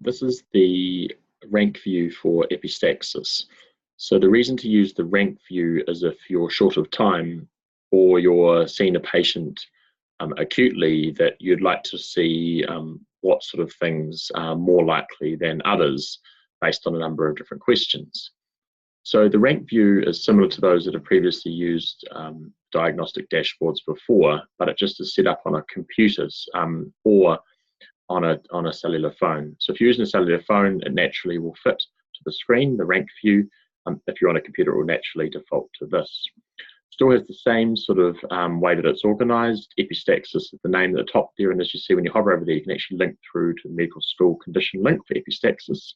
this is the rank view for epistaxis. So the reason to use the rank view is if you're short of time or you're seeing a patient acutely that you'd like to see what sort of things are more likely than others based on a number of different questions. So the rank view is similar to those that have previously used diagnostic dashboards before, but it just is set up on a computer or on a cellular phone. So if you're using a cellular phone, it naturally will fit to the screen, the rank view. If you're on a computer, it will naturally default to this. Still has the same sort of way that it's organized. Epistaxis is the name at the top there, and as you see when you hover over there, you can actually link through to the medical school condition link for epistaxis.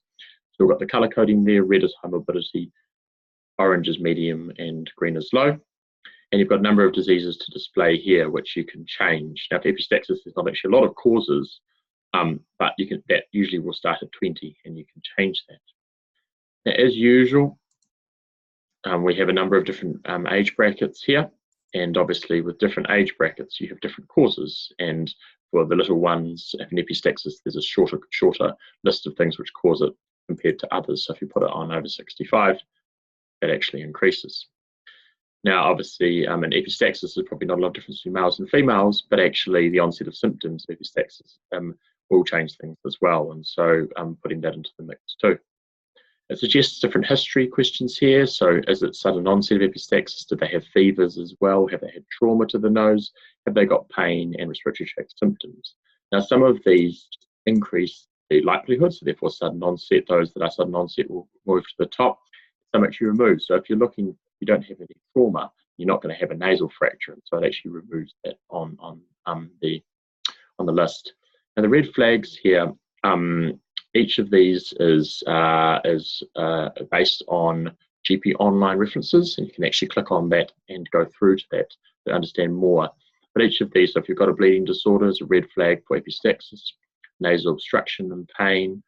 Still got the color coding there. Red is high morbidity, orange is medium, and green is low. And you've got a number of diseases to display here, which you can change. Now, for epistaxis, there's not actually a lot of causes, but that usually will start at 20, and you can change that. Now, as usual, we have a number of different age brackets here, and obviously with different age brackets, you have different causes. And for the little ones, if an epistaxis, there's a shorter list of things which cause it compared to others. So if you put it on over 65, it actually increases. Now, obviously, in epistaxis, there's probably not a lot of difference between males and females, but actually the onset of symptoms of epistaxis will change things as well. And so putting that into the mix too. It suggests different history questions here. So is it sudden onset of epistaxis? Do they have fevers as well? Have they had trauma to the nose? Have they got pain and respiratory tract symptoms? Now, some of these increase the likelihood, so therefore sudden onset, those that are sudden onset will move to the top. Some actually remove. So if you're looking, you don't have any trauma, you're not going to have a nasal fracture. So it actually removes that on the list. Now the red flags here, each of these is based on GP online references, and you can actually click on that and go through to that to understand more. But each of these, so if you've got a bleeding disorder, is a red flag for epistaxis, nasal obstruction and pain,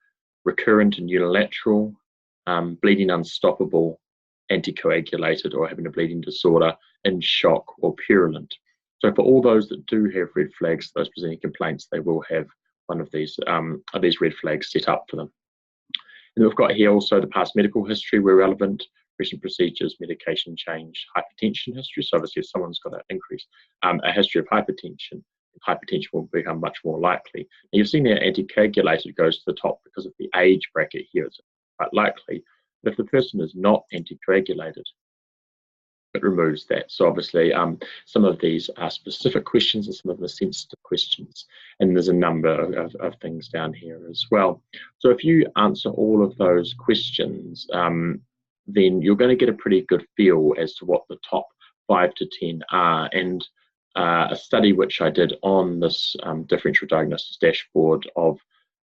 recurrent and unilateral, bleeding unstoppable, anticoagulated, or having a bleeding disorder, in shock or purulent. So for all those that do have red flags, those presenting complaints, they will have one of these red flags set up for them. And we've got here also the past medical history where relevant, recent procedures, medication change, hypertension history. So obviously if someone's got a history of hypertension will become much more likely. Now you've seen there anticoagulated goes to the top because of the age bracket here. It's quite likely. But if the person is not anticoagulated, it removes that. So obviously some of these are specific questions and some of them are sensitive questions. And there's a number of things down here as well. So if you answer all of those questions, then you're going to get a pretty good feel as to what the top 5 to 10 are. And a study which I did on this differential diagnosis dashboard of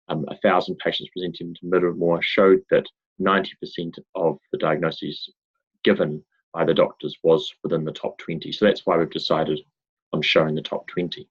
1,000 patients presenting to Middlemore showed that 90% of the diagnoses given by the doctors was within the top 20. So that's why we've decided on showing the top 20.